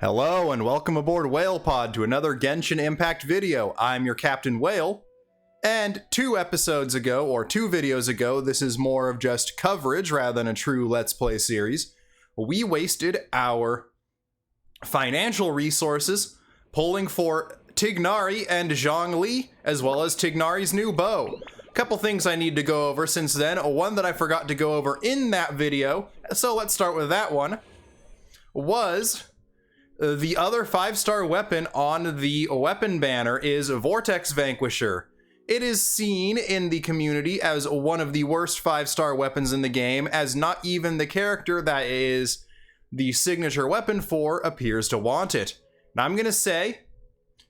Hello and welcome aboard WhalePod to another Genshin Impact video. I'm your Captain Whale, and two videos ago, this is more of just coverage rather than a true Let's Play series. We wasted our financial resources pulling for Tighnari and Zhongli, as well as Tighnari's new bow. A couple things I need to go over since then, one that I forgot to go over in that video, so let's start with that one, was the other 5-star weapon on the weapon banner is Vortex Vanquisher. It is seen in the community as one of the worst 5-star weapons in the game, as not even the character that is the signature weapon for appears to want it. Now I'm gonna say,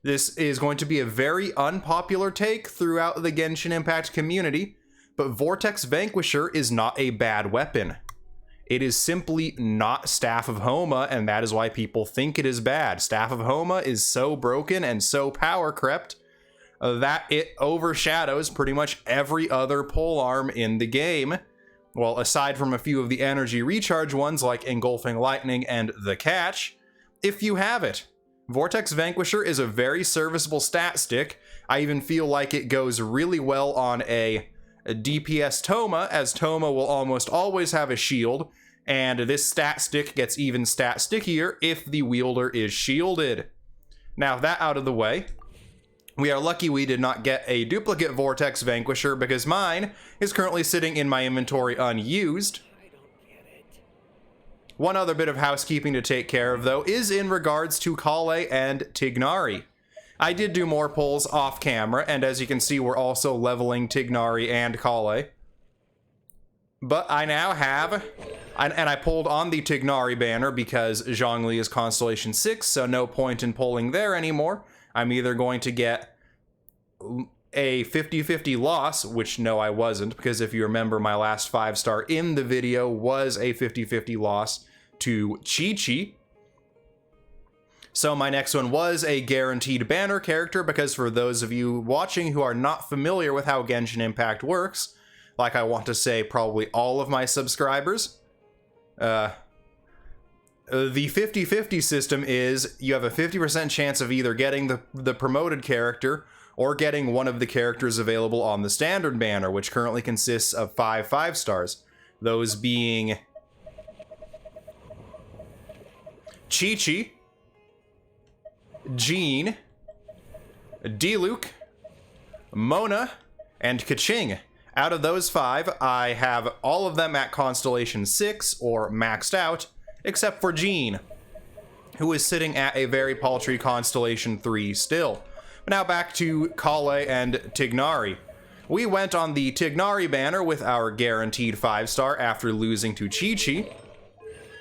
this is going to be a very unpopular take throughout the Genshin Impact community, but Vortex Vanquisher is not a bad weapon. It is simply not Staff of Homa, and that is why people think it is bad. Staff of Homa is so broken and so power crept that it overshadows pretty much every other polearm in the game. Well, aside from a few of the energy recharge ones like Engulfing Lightning and the Catch, if you have it. Vortex Vanquisher is a very serviceable stat stick. I even feel like it goes really well on a DPS Toma, as Toma will almost always have a shield, and this stat stick gets even stat stickier if the wielder is shielded. Now, that out of the way, we are lucky we did not get a duplicate Vortex Vanquisher because mine is currently sitting in my inventory unused. One other bit of housekeeping to take care of, though, is in regards to Kale and Tighnari. I did do more pulls off camera, and as you can see, we're also leveling Tighnari and Kale. But I now have, and I pulled on the Tighnari banner because Zhongli is Constellation 6, so no point in pulling there anymore. I'm either going to get a 50-50 loss, which no, I wasn't, because if you remember, my last 5-star in the video was a 50-50 loss to Chi-Chi. So my next one was a guaranteed banner character, because for those of you watching who are not familiar with how Genshin Impact works, like I want to say probably all of my subscribers, the 50-50 system is you have a 50% chance of either getting the promoted character or getting one of the characters available on the standard banner, which currently consists of 5 stars. Those being Chi-Chi, Jean, Diluc, Mona, and Keqing. Out of those 5, I have all of them at Constellation 6, or maxed out, except for Jean, who is sitting at a very paltry Constellation 3 still. But now back to Kale and Tighnari. We went on the Tighnari banner with our guaranteed 5-star after losing to Chi-Chi,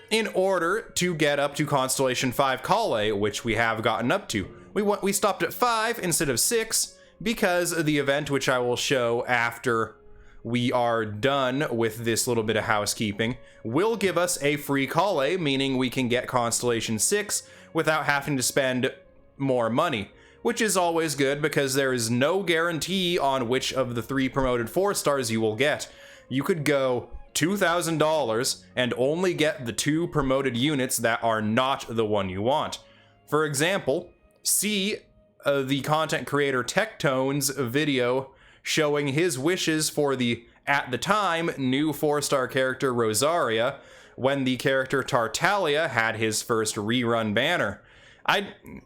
in order to get up to Constellation 5 Kale, which we have gotten up to. We stopped at 5 instead of 6, because the event, which I will show after we are done with this little bit of housekeeping, will give us a free Kale, meaning we can get Constellation 6 without having to spend more money, which is always good because there is no guarantee on which of the 3 promoted 4-stars you will get. You could go $2,000 and only get the 2 promoted units that are not the one you want. For example, see the content creator Tectone's video showing his wishes for the, at the time, new 4-star character Rosaria, when the character Tartaglia had his first rerun banner.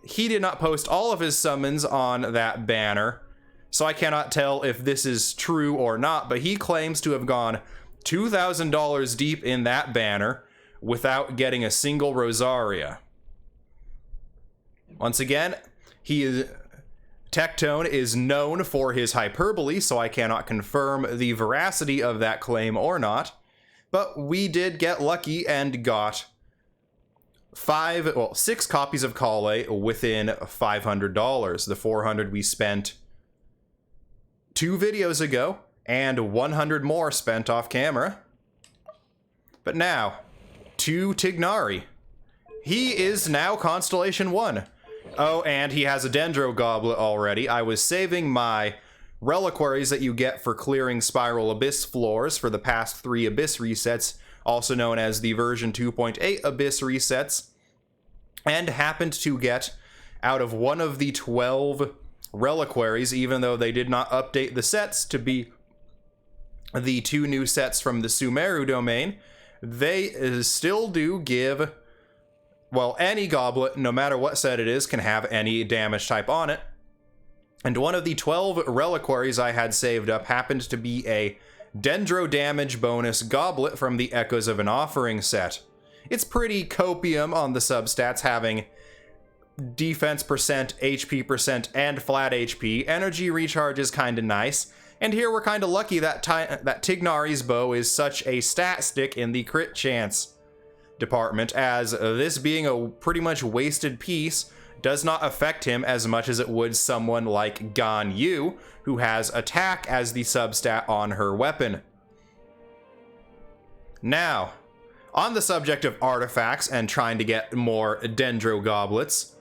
He did not post all of his summons on that banner, so I cannot tell if this is true or not, but he claims to have gone $2,000 deep in that banner without getting a single Rosaria. Once again, Tectone is known for his hyperbole, so I cannot confirm the veracity of that claim or not, but we did get lucky and got 6 copies of Kale within $500. The 400 we spent 2 videos ago, and 100 more spent off camera. But now, to Tighnari. He is now Constellation 1. Oh, and he has a Dendro Goblet already. I was saving my reliquaries that you get for clearing Spiral Abyss floors for the past 3 Abyss resets, also known as the version 2.8 Abyss resets, and happened to get out of one of the 12 reliquaries, even though they did not update the sets to be the 2 new sets from the Sumeru domain, they still do give, well, any goblet, no matter what set it is, can have any damage type on it. And one of the 12 reliquaries I had saved up happened to be a Dendro damage bonus goblet from the Echoes of an Offering set. It's pretty copium on the substats, having defense percent, HP percent, and flat HP. Energy recharge is kinda nice. And here we're kinda lucky that Tignari's bow is such a stat stick in the crit chance department, as this being a pretty much wasted piece does not affect him as much as it would someone like Gan Yu, who has attack as the substat on her weapon. Now, on the subject of artifacts and trying to get more Dendro goblets,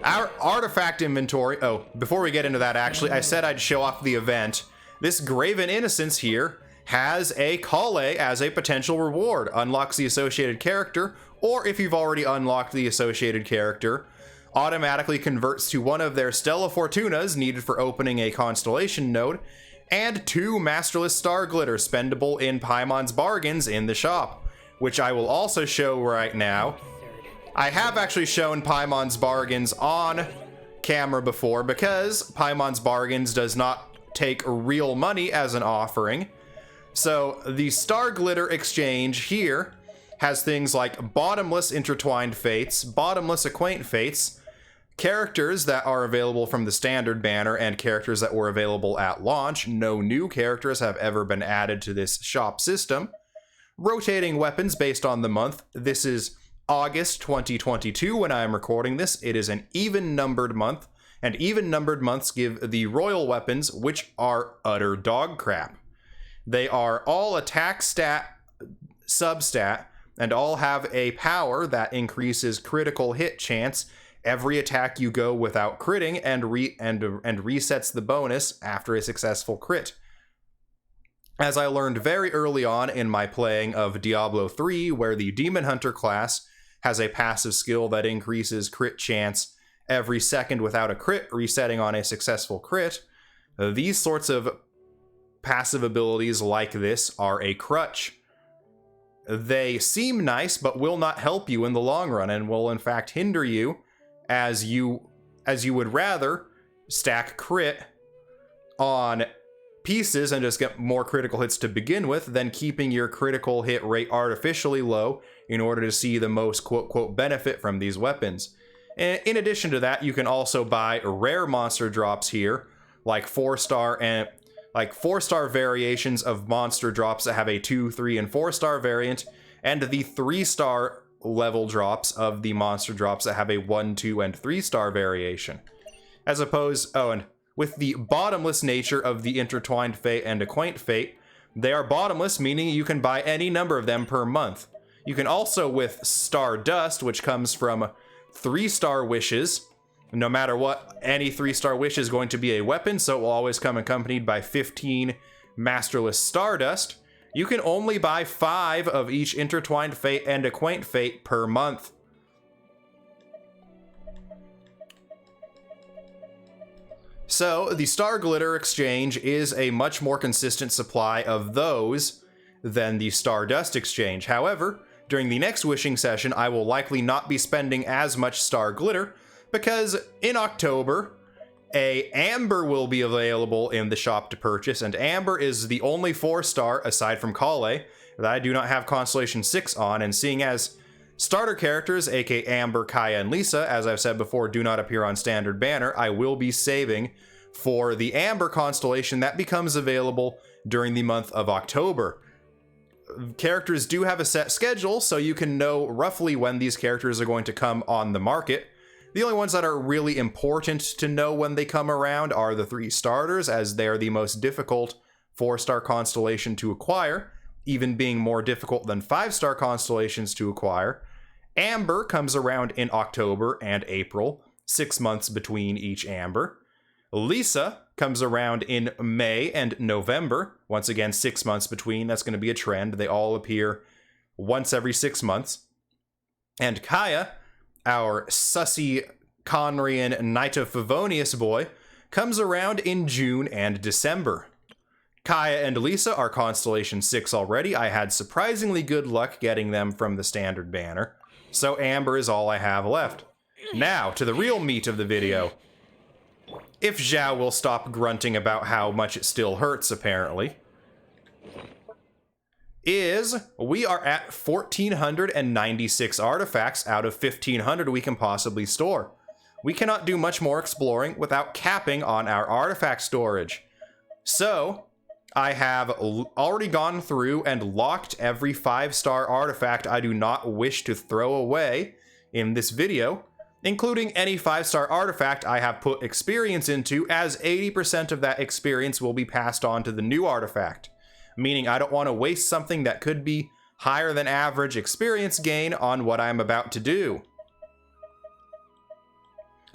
our artifact inventory, oh, before we get into that, actually, I said I'd show off the event. This Graven Innocence here has a Kale as a potential reward. Unlocks the associated character, or if you've already unlocked the associated character, automatically converts to one of their Stella Fortunas needed for opening a constellation node, and 2 Masterless Star Glitter spendable in Paimon's Bargains in the shop, which I will also show right now. I have actually shown Paimon's Bargains on camera before, because Paimon's Bargains does not take real money as an offering. So the Star Glitter exchange here has things like Bottomless Intertwined Fates, Bottomless Acquaint Fates, characters that are available from the standard banner, and characters that were available at launch. No new characters have ever been added to this shop system. Rotating weapons based on the month. This is August 2022 when I am recording this. It is an even-numbered month, and even-numbered months give the royal weapons, which are utter dog crap. They are all attack stat, substat, and all have a power that increases critical hit chance every attack you go without critting, and resets the bonus after a successful crit. As I learned very early on in my playing of Diablo 3, where the Demon Hunter class has a passive skill that increases crit chance every second without a crit, resetting on a successful crit, these sorts of passive abilities like this are a crutch. They seem nice, but will not help you in the long run, and will in fact hinder you, as you would rather stack crit on pieces and just get more critical hits to begin with than keeping your critical hit rate artificially low in order to see the most quote-quote benefit from these weapons. In addition to that, you can also buy rare monster drops here, like 4-star variations of monster drops that have a 2, 3, and 4-star variant, and the 3-star level drops of the monster drops that have a 1, 2, and 3-star variation. As opposed, and with the bottomless nature of the Intertwined Fate and Acquaint Fate, they are bottomless, meaning you can buy any number of them per month. You can also, with Stardust, which comes from 3-star wishes, no matter what, any 3-star wish is going to be a weapon, so it will always come accompanied by 15 Masterless Stardust. You can only buy 5 of each Intertwined Fate and Acquaint Fate per month. So, the Star Glitter exchange is a much more consistent supply of those than the Stardust exchange. However, during the next wishing session, I will likely not be spending as much Star Glitter, because in October, a Amber will be available in the shop to purchase, and Amber is the only 4-star, aside from Kale, that I do not have Constellation 6 on, and seeing as starter characters, aka Amber, Kaya, and Lisa, as I've said before, do not appear on standard banner, I will be saving for the Amber constellation that becomes available during the month of October. Characters do have a set schedule, so you can know roughly when these characters are going to come on the market. The only ones that are really important to know when they come around are the 3 starters, as they're the most difficult 4-star constellation to acquire, even being more difficult than 5-star constellations to acquire. Amber comes around in October and April, 6 months between each Amber. Lisa comes around in May and November, once again 6 months between. That's going to be a trend. They all appear once every 6 months. And Kaya our sussy Conrian Knight of Favonius boy, comes around in June and December. Kaya and Lisa are Constellation 6 already. I had surprisingly good luck getting them from the standard banner, so Amber is all I have left. Now, to the real meat of the video. If Zhao will stop grunting about how much it still hurts, apparently. We are at 1,496 artifacts out of 1,500 we can possibly store. We cannot do much more exploring without capping on our artifact storage. So, I have already gone through and locked every 5-star artifact I do not wish to throw away in this video, including any 5-star artifact I have put experience into, as 80% of that experience will be passed on to the new artifact. Meaning I don't want to waste something that could be higher than average experience gain on what I'm about to do.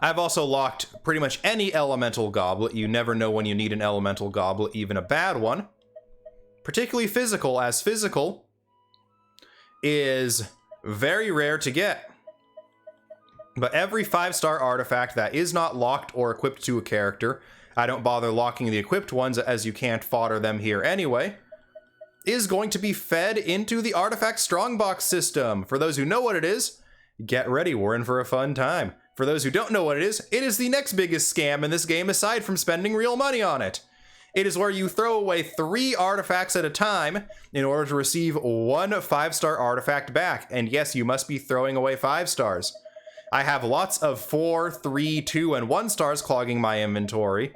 I've also locked pretty much any elemental goblet. You never know when you need an elemental goblet, even a bad one. Particularly physical, as physical is very rare to get. But every 5-star artifact that is not locked or equipped to a character, I don't bother locking the equipped ones as you can't fodder them here anyway, is going to be fed into the Artifact Strongbox system. For those who know what it is, get ready, we're in for a fun time. For those who don't know what it is the next biggest scam in this game aside from spending real money on it. It is where you throw away 3 artifacts at a time in order to receive 1 5-star artifact back. And yes, you must be throwing away 5 stars. I have lots of 4, 3, 2, and 1 stars clogging my inventory.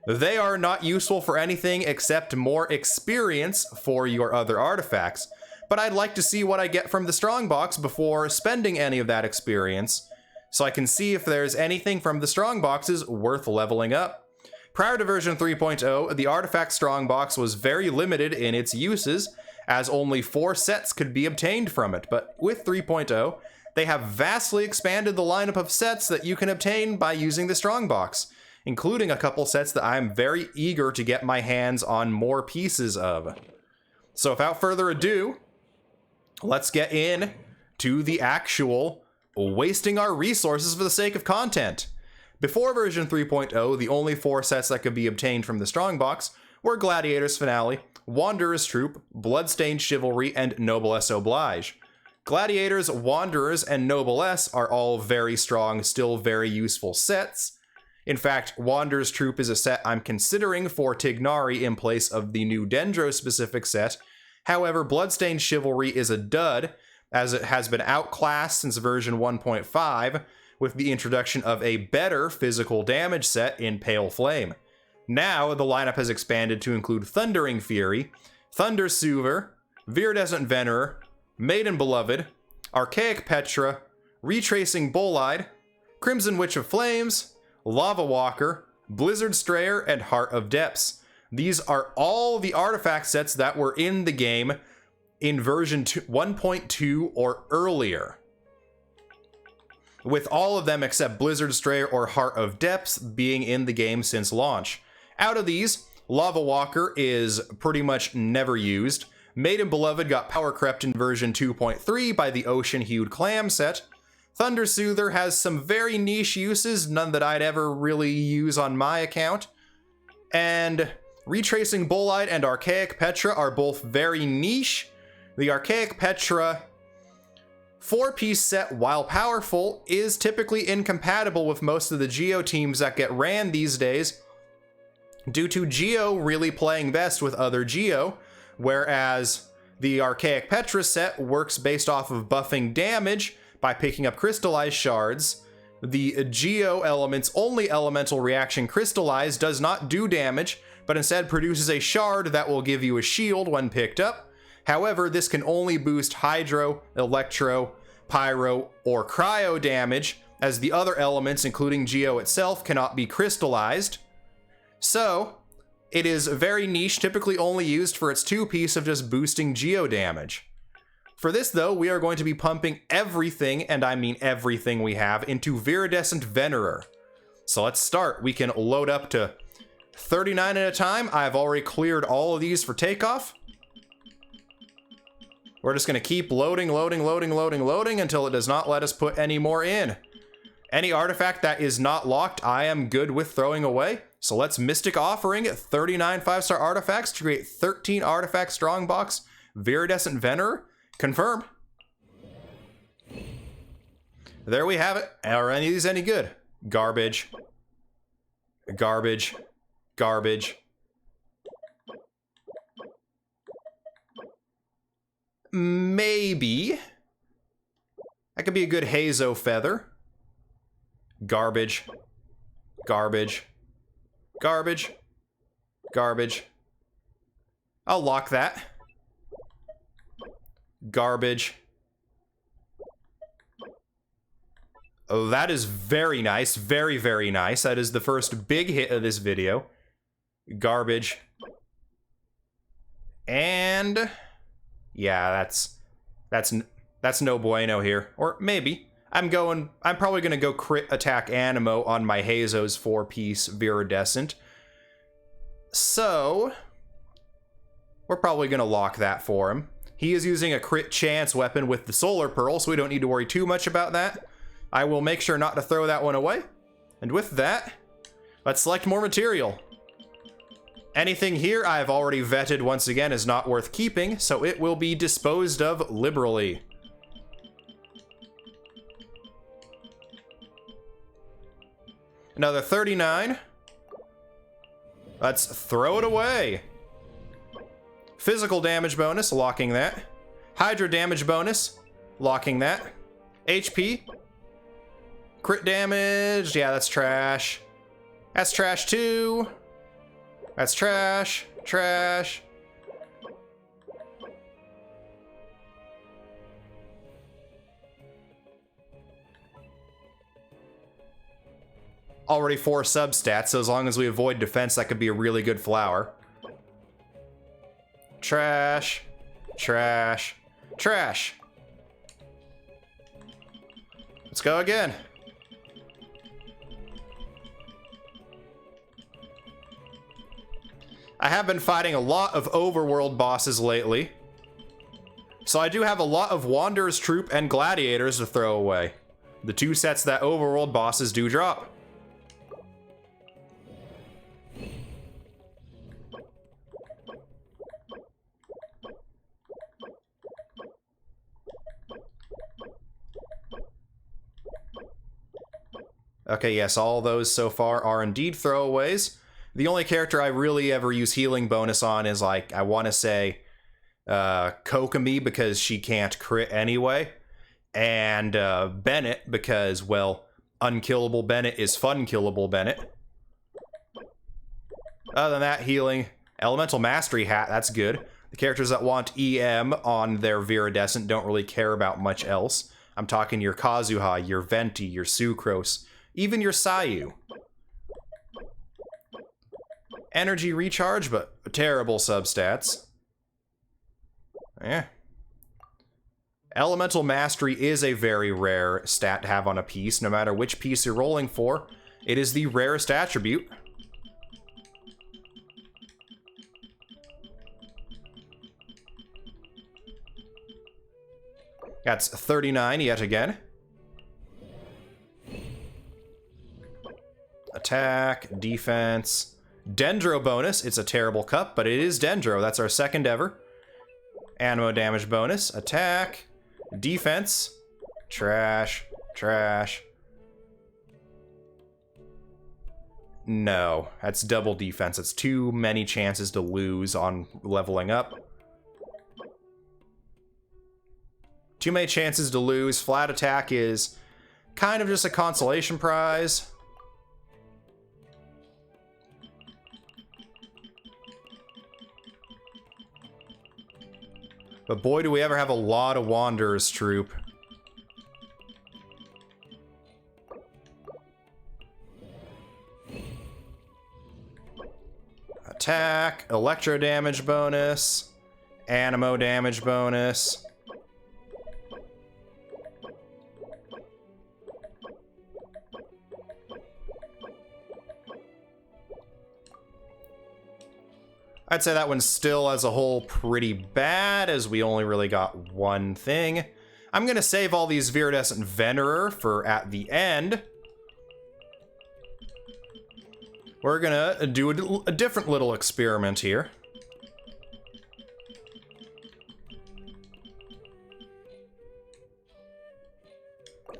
They are not useful for anything except more experience for your other artifacts. But I'd like to see what I get from the Strongbox before spending any of that experience, so I can see if there's anything from the Strongboxes worth leveling up. Prior to version 3.0, the Artifact Strongbox was very limited in its uses, as only 4 sets could be obtained from it, but with 3.0, they have vastly expanded the lineup of sets that you can obtain by using the Strongbox, including a couple sets that I'm very eager to get my hands on more pieces of. So without further ado, let's get in to the actual wasting our resources for the sake of content. Before version 3.0, the only 4 sets that could be obtained from the Strongbox were Gladiator's Finale, Wanderer's Troop, Bloodstained Chivalry, and Noblesse Oblige. Gladiators, Wanderers, and Noblesse are all very strong, still very useful sets. In fact, Wanderer's Troop is a set I'm considering for Tignari in place of the new Dendro-specific set. However, Bloodstained Chivalry is a dud, as it has been outclassed since version 1.5, with the introduction of a better physical damage set in Pale Flame. Now, the lineup has expanded to include Thundering Fury, Thunder Soother, Viridescent Venerer, Maiden Beloved, Archaic Petra, Retracing Bolide, Crimson Witch of Flames, Lava Walker, Blizzard Strayer, and Heart of Depths. These are all the artifact sets that were in the game in version 1.2 or earlier, with all of them except Blizzard Strayer or Heart of Depths being in the game since launch. Out of these, Lava Walker is pretty much never used. Maiden Beloved got power crept in version 2.3 by the Ocean Hued Clam set. Thunder Soother has some very niche uses, none that I'd ever really use on my account. And Retracing Bolide and Archaic Petra are both very niche. The Archaic Petra 4-piece set, while powerful, is typically incompatible with most of the Geo teams that get ran these days, due to Geo really playing best with other Geo, whereas the Archaic Petra set works based off of buffing damage by picking up crystallized shards. The Geo element's only elemental reaction, Crystallize, does not do damage, but instead produces a shard that will give you a shield when picked up. However, this can only boost Hydro, Electro, Pyro, or Cryo damage, as the other elements, including Geo itself, cannot be crystallized. So, it is very niche, typically only used for its 2-piece of just boosting Geo damage. For this, though, we are going to be pumping everything, and I mean everything we have, into Viridescent Venerer. So let's start. We can load up to 39 at a time. I've already cleared all of these for takeoff. We're just going to keep loading until it does not let us put any more in. Any artifact that is not locked, I am good with throwing away. So let's Mystic Offering 39 5-star artifacts to create 13 Artifact Strongbox, Viridescent Venerer. Confirm. There we have it. Are any of these any good? Garbage. Garbage. Garbage. Maybe. That could be a good Hazo Feather. Garbage. Garbage. Garbage. Garbage. I'll lock that. Garbage. Oh, that is very nice. Very, very nice. That is the first big hit of this video. Garbage. And yeah, that's no bueno here. Or maybe. I'm probably gonna go crit attack Animo on my Hazo's 4-piece Viridescent. So we're probably gonna lock that for him. He is using a crit chance weapon with the Solar Pearl, so we don't need to worry too much about that. I will make sure not to throw that one away. And with that, let's select more material. Anything here I've already vetted once again is not worth keeping, so it will be disposed of liberally. Another 39. Let's throw it away. Physical damage bonus, locking that. Hydra damage bonus, locking that. HP. Crit damage, yeah, that's trash. That's trash too. That's trash, trash. Already 4 substats, so as long as we avoid defense, that could be a really good flower. Trash, trash, trash. Let's go again. I have been fighting a lot of overworld bosses lately, so I do have a lot of Wanderer's Troop and Gladiators to throw away. The 2 sets that overworld bosses do drop. Okay, yes, all those so far are indeed throwaways. The only character I really ever use healing bonus on is, like, I want to say Kokomi, because she can't crit anyway, and Bennett, because, well, unkillable Bennett is fun-killable Bennett. Other than that, healing. Elemental Mastery Hat, that's good. The characters that want EM on their Viridescent don't really care about much else. I'm talking your Kazuha, your Venti, your Sucrose, even your Sayu. Energy recharge, but terrible substats. Yeah. Elemental Mastery is a very rare stat to have on a piece, no matter which piece you're rolling for. It is the rarest attribute. That's 39 yet again. Attack, defense, Dendro bonus. It's a terrible cup, but it is Dendro. That's our second ever. Animo damage bonus, attack, defense, trash, trash. No, that's double defense. It's too many chances to lose on leveling up. Too many chances to lose. Flat attack is kind of just a consolation prize. But boy, do we ever have a lot of Wanderer's Troop. Attack, electro damage bonus, animo damage bonus. I'd say that one's still, as a whole, pretty bad, as we only really got one thing. I'm gonna save all these Viridescent Venerer for at the end. We're gonna do a different little experiment here.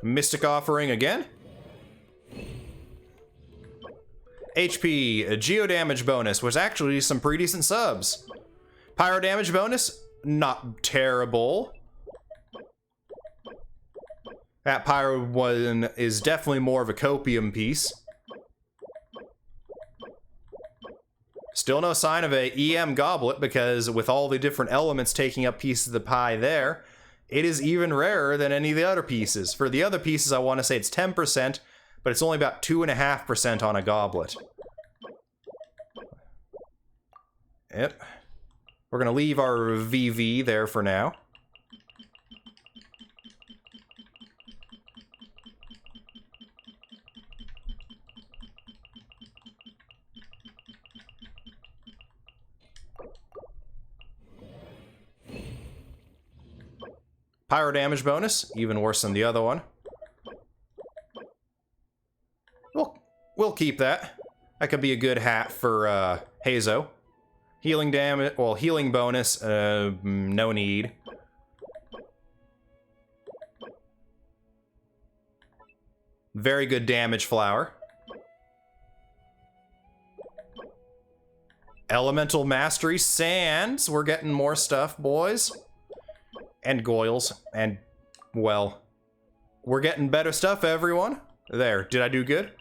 Mystic Offering again. HP, a Geo Damage bonus, was actually some pretty decent subs. Pyro Damage bonus, not terrible. That Pyro one is definitely more of a copium piece. Still no sign of a EM Goblet, because with all the different elements taking up pieces of the pie there, it is even rarer than any of the other pieces. For the other pieces, I want to say it's 10%, but it's only about 2.5% on a goblet. Yep. We're gonna leave our VV there for now. Pyro damage bonus, even worse than the other one. We'll keep that. That could be a good hat for Hazo. Healing damage, well, healing bonus, no need. Very good damage flower. Elemental Mastery Sands. We're getting more stuff, boys. And Goyles. And, well, we're getting better stuff, everyone. There. Did I do good?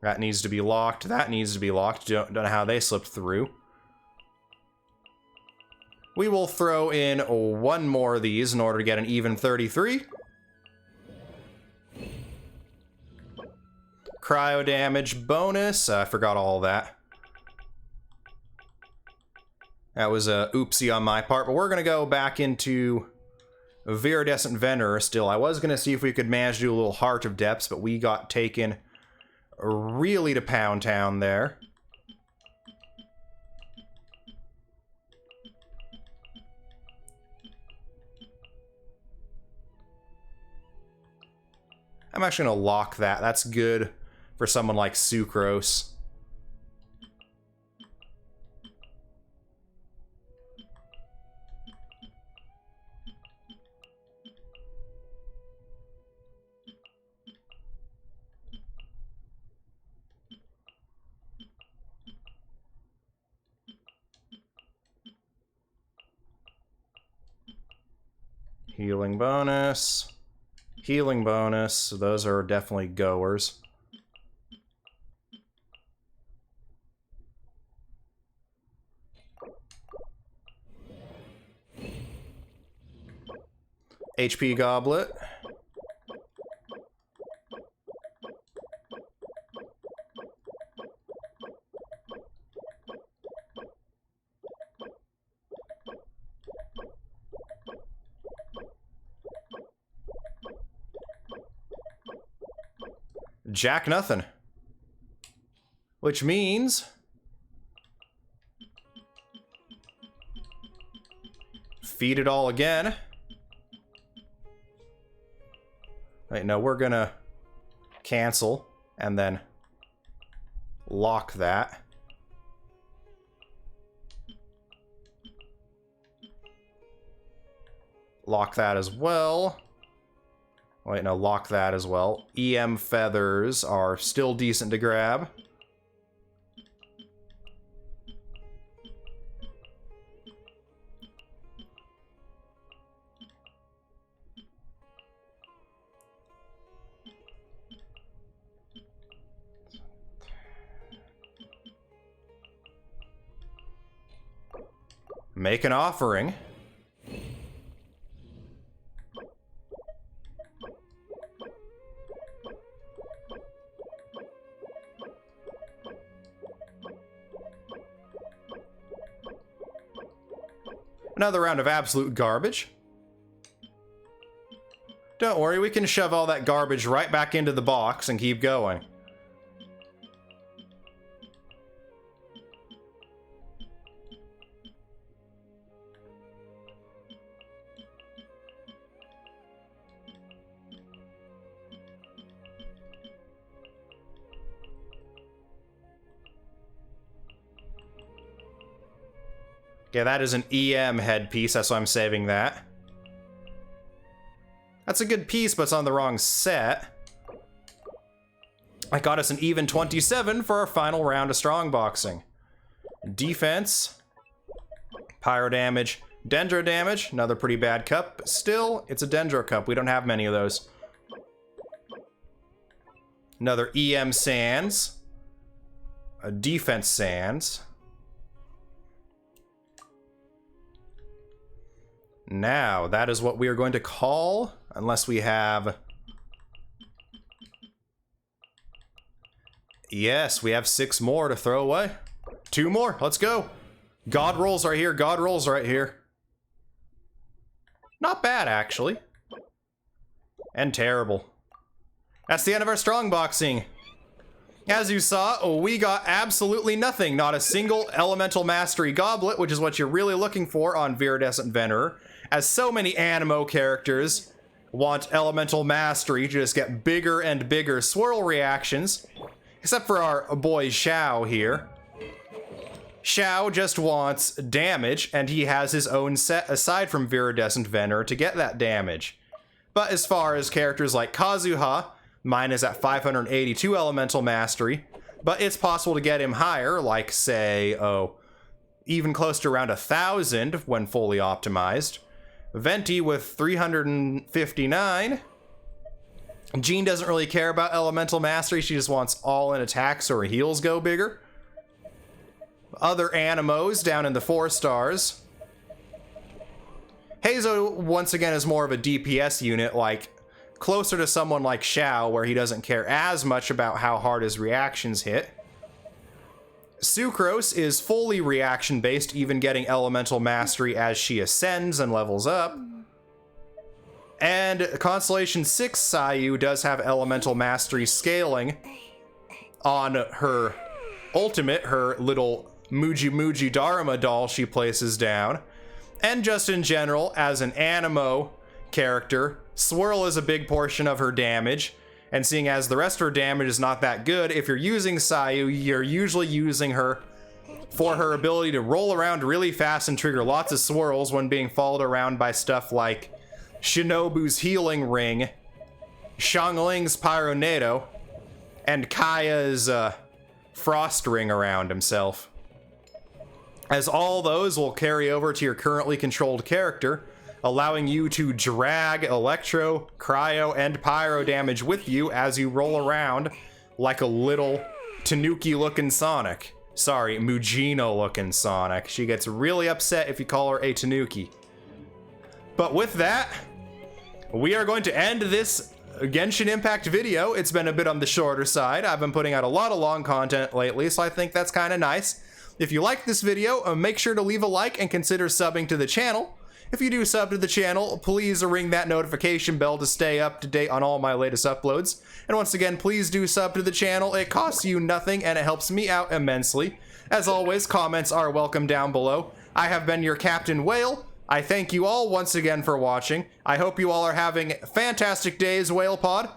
That needs to be locked. That needs to be locked. Don't know how they slipped through. We will throw in one more of these in order to get an even 33. Cryo damage bonus. I forgot all that. That was a oopsie on my part, but we're going to go back into Viridescent Venerer still. I was going to see if we could manage to do a little Heart of Depths, but we got taken really to Pound Town there. I'm actually going to lock that. That's good for someone like Sucrose. Healing bonus. Healing bonus. So those are definitely goers. HP Goblet. Jack nothing. Which means feed it all again. Wait, no, we're gonna cancel and then lock that. Lock that as well. Wait, no, lock that as well. EM feathers are still decent to grab. Make an offering. Another round of absolute garbage. Don't worry, we can shove all that garbage right back into the box and keep going. Yeah, that is an EM headpiece, that's why I'm saving that. That's a good piece, but it's on the wrong set. I got us an even 27 for our final round of strongboxing. Defense, pyro damage, dendro damage, another pretty bad cup, but still, it's a dendro cup. We don't have many of those. Another EM sands, a defense sands. Now, that is what we are going to call, unless we have... Yes, we have 6 more to throw away. 2 more, let's go. God rolls right here, God rolls right here. Not bad, actually. And terrible. That's the end of our strongboxing. As you saw, we got absolutely nothing. Not a single elemental mastery goblet, which is what you're really looking for on Viridescent Venerer. As so many animo characters want elemental mastery to just get bigger and bigger swirl reactions. Except for our boy Xiao here. Xiao just wants damage, and he has his own set aside from Viridescent Venerer to get that damage. But as far as characters like Kazuha, mine is at 582 elemental mastery, but it's possible to get him higher, like say, even close to around 1,000 when fully optimized. Venti with 359. Jean doesn't really care about elemental mastery, she just wants all in attacks so her heals go bigger. Other animos down in the 4 stars. Heizo, once again, is more of a DPS unit, like closer to someone like Xiao, where he doesn't care as much about how hard his reactions hit. Sucrose is fully reaction-based, even getting elemental mastery as she ascends and levels up. And Constellation 6 Sayu does have elemental mastery scaling on her ultimate, her little Muji Muji Dharma doll she places down. And just in general, as an animo character, Swirl is a big portion of her damage. And seeing as the rest of her damage is not that good, if you're using Sayu, you're usually using her for her ability to roll around really fast and trigger lots of swirls when being followed around by stuff like Shinobu's Healing Ring, Xiangling's Pyronado, and Kaya's Frost Ring around himself. As all those will carry over to your currently controlled character, allowing you to drag Electro, Cryo, and Pyro damage with you as you roll around like a little Tanuki-looking Sonic. Sorry, Mugino-looking Sonic. She gets really upset if you call her a Tanuki. But with that, we are going to end this Genshin Impact video. It's been a bit on the shorter side. I've been putting out a lot of long content lately, so I think that's kind of nice. If you like this video, make sure to leave a like and consider subbing to the channel. If you do sub to the channel, please ring that notification bell to stay up to date on all my latest uploads. And once again, please do sub to the channel. It costs you nothing and it helps me out immensely. As always, comments are welcome down below. I have been your Captain Whale. I thank you all once again for watching. I hope you all are having fantastic days, Whale Pod.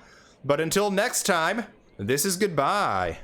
But until next time, this is goodbye.